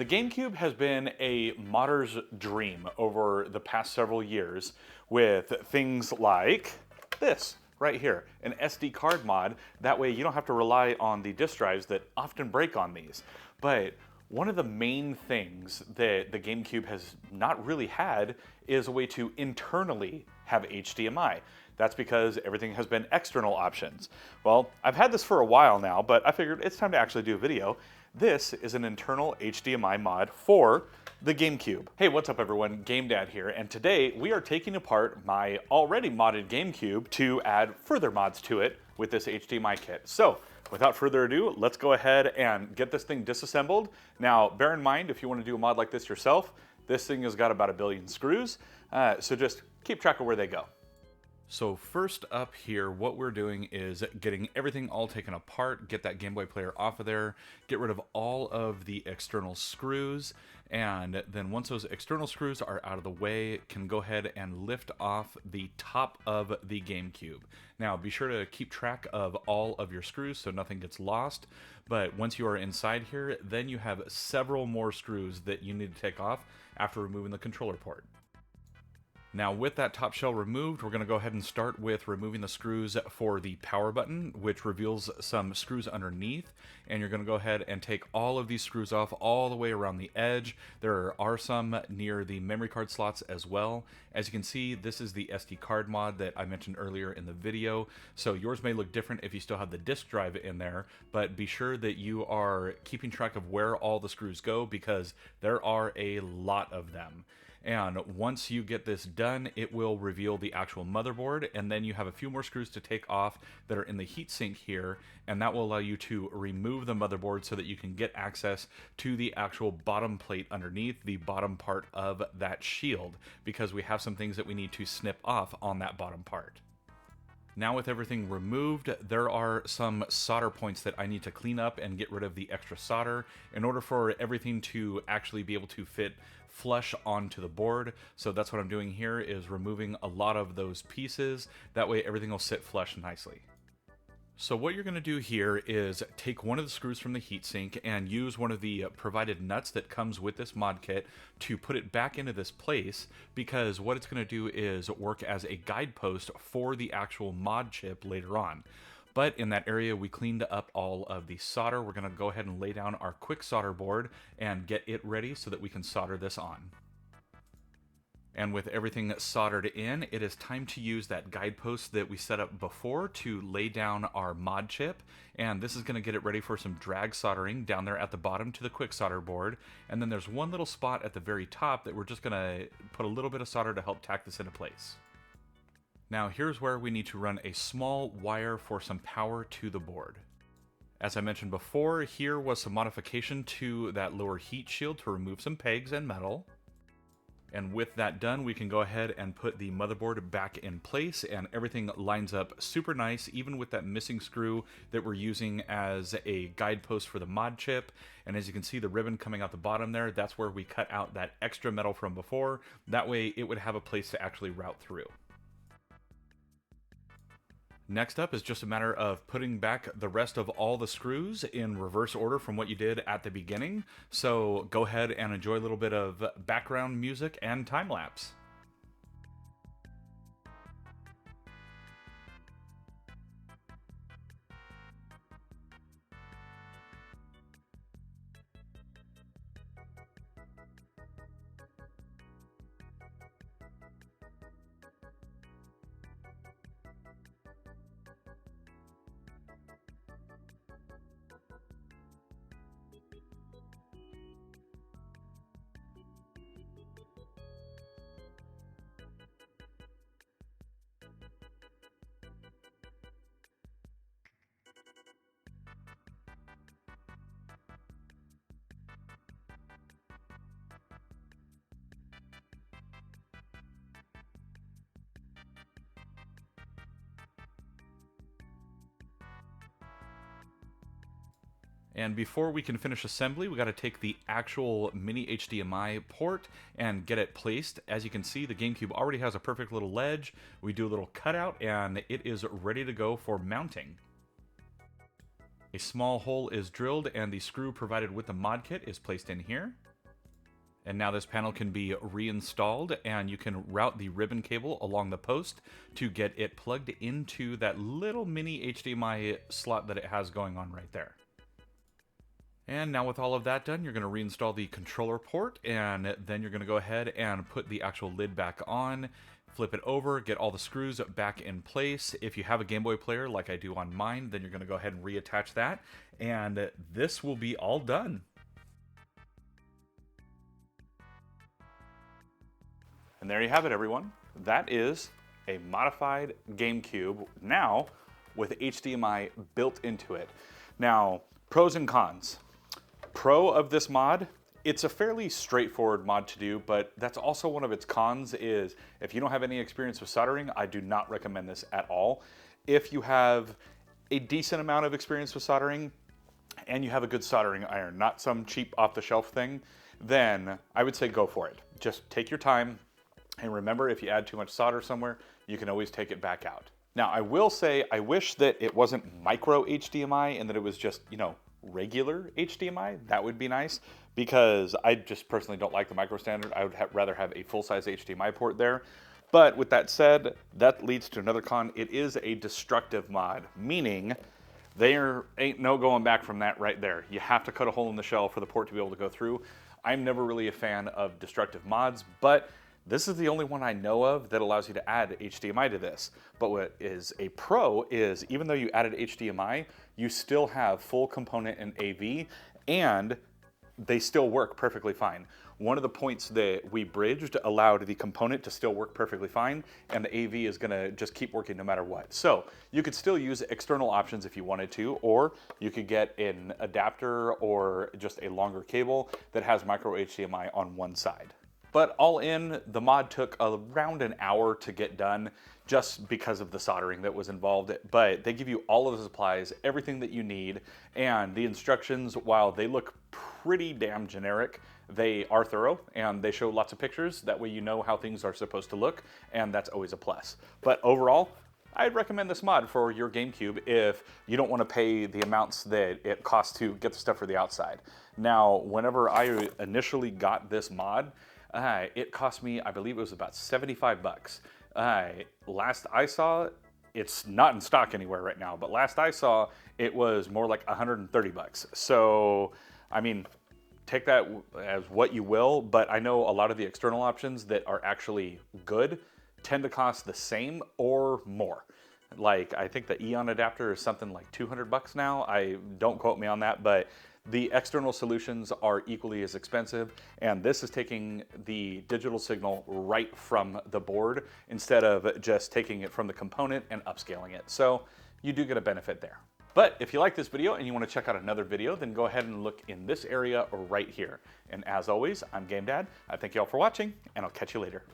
The GameCube has been a modder's dream over the past several years with things like this right here, an SD card mod. That way you don't have to rely on the disk drives that often break on these. But one of the main things that the GameCube has not really had is a way to internally have HDMI. That's because everything has been external options. Well, I've had this for a while now, but I figured it's time to actually do a video. This is an internal HDMI mod for the GameCube. Hey, what's up everyone? Game Dad here, and today we are taking apart my already modded GameCube to add further mods to it with this HDMI kit. So, without further ado, let's go ahead and get this thing disassembled. Now, bear in mind, if you want to do a mod like this yourself, this thing has got about 1 billion screws, so just keep track of where they go. So first up here, what we're doing is getting everything all taken apart, get that Game Boy player off of there, get rid of all of the external screws, and then once those external screws are out of the way, can go ahead and lift off the top of the GameCube. Now be sure to keep track of all of your screws so nothing gets lost, but once you are inside here, then you have several more screws that you need to take off after removing the controller port. Now with that top shell removed, we're going to go ahead and start with removing the screws for the power button, which reveals some screws underneath, and you're going to go ahead and take all of these screws off all the way around the edge. There are some near the memory card slots as well. As you can see, this is the SD card mod that I mentioned earlier in the video, so yours may look different if you still have the disk drive in there, but be sure that you are keeping track of where all the screws go because there are a lot of them. And once you get this done, it will reveal the actual motherboard, and then you have a few more screws to take off that are in the heatsink here, and that will allow you to remove the motherboard so that you can get access to the actual bottom plate underneath, the bottom part of that shield, because we have some things that we need to snip off on that bottom part. Now with everything removed, there are some solder points that I need to clean up and get rid of the extra solder in order for everything to actually be able to fit flush onto the board. So that's what I'm doing here, is removing a lot of those pieces. That way everything will sit flush nicely. So what you're going to do here is take one of the screws from the heatsink and use one of the provided nuts that comes with this mod kit to put it back into this place, because what it's going to do is work as a guidepost for the actual mod chip later on. But in that area, we cleaned up all of the solder. We're going to go ahead and lay down our quick solder board and get it ready so that we can solder this on. And with everything soldered in, it is time to use that guidepost that we set up before to lay down our mod chip. And this is going to get it ready for some drag soldering down there at the bottom to the quick solder board. And then there's one little spot at the very top that we're just going to put a little bit of solder to help tack this into place. Now here's where we need to run a small wire for some power to the board. As I mentioned before, here was some modification to that lower heat shield to remove some pegs and metal. And with that done, we can go ahead and put the motherboard back in place, and everything lines up super nice, even with that missing screw that we're using as a guidepost for the mod chip. And as you can see, the ribbon coming out the bottom there, that's where we cut out that extra metal from before. That way it would have a place to actually route through. Next up is just a matter of putting back the rest of all the screws in reverse order from what you did at the beginning. So go ahead and enjoy a little bit of background music and time lapse. And before we can finish assembly, we got to take the actual mini HDMI port and get it placed. As you can see, the GameCube already has a perfect little ledge. We do a little cutout and it is ready to go for mounting. A small hole is drilled and the screw provided with the mod kit is placed in here. And now this panel can be reinstalled, and you can route the ribbon cable along the post to get it plugged into that little mini HDMI slot that it has going on right there. And now with all of that done, you're going to reinstall the controller port, and then you're going to go ahead and put the actual lid back on, flip it over, get all the screws back in place. If you have a Game Boy player like I do on mine, then you're going to go ahead and reattach that, and this will be all done. And there you have it, everyone. That is a modified GameCube, now with HDMI built into it. Now, pros and cons. Pro of this mod, it's a fairly straightforward mod to do, but that's also one of its cons is if you don't have any experience with soldering, I do not recommend this at all. If you have a decent amount of experience with soldering and you have a good soldering iron, not some cheap off-the-shelf thing, then I would say go for it. Just take your time. And remember, if you add too much solder somewhere, you can always take it back out. Now, I will say, I wish that it wasn't micro HDMI and that it was just, regular HDMI. That would be nice, because I just personally don't like the micro standard. I would rather have a full-size HDMI port there. But with that said, that leads to another con. It is a destructive mod, meaning there ain't no going back from that right there. You have to cut a hole in the shell for the port to be able to go through. I'm never really a fan of destructive mods, but this is the only one I know of that allows you to add HDMI to this. But what is a pro is, even though you added HDMI, you still have full component and AV, and they still work perfectly fine. One of the points that we bridged allowed the component to still work perfectly fine, and the AV is gonna just keep working no matter what. So you could still use external options if you wanted to, or you could get an adapter or just a longer cable that has micro HDMI on one side. But all in, the mod took around an hour to get done just because of the soldering that was involved. But they give you all of the supplies, everything that you need, and the instructions, while they look pretty damn generic, they are thorough and they show lots of pictures. That way you know how things are supposed to look, and that's always a plus. But overall, I'd recommend this mod for your GameCube if you don't want to pay the amounts that it costs to get the stuff for the outside. Now, whenever I initially got this mod, it cost me, I believe it was about 75 bucks. Last I saw, it's not in stock anywhere right now, but last I saw, it was more like 130 bucks. So, I mean, take that as what you will, but I know a lot of the external options that are actually good tend to cost the same or more. Like, I think the Eon adapter is something like 200 bucks now. Don't quote me on that, but the external solutions are equally as expensive, and this is taking the digital signal right from the board instead of just taking it from the component and upscaling it. So you do get a benefit there. But if you like this video and you want to check out another video, then go ahead and look in this area right here. And as always, I'm Game Dad. I thank you all for watching, and I'll catch you later.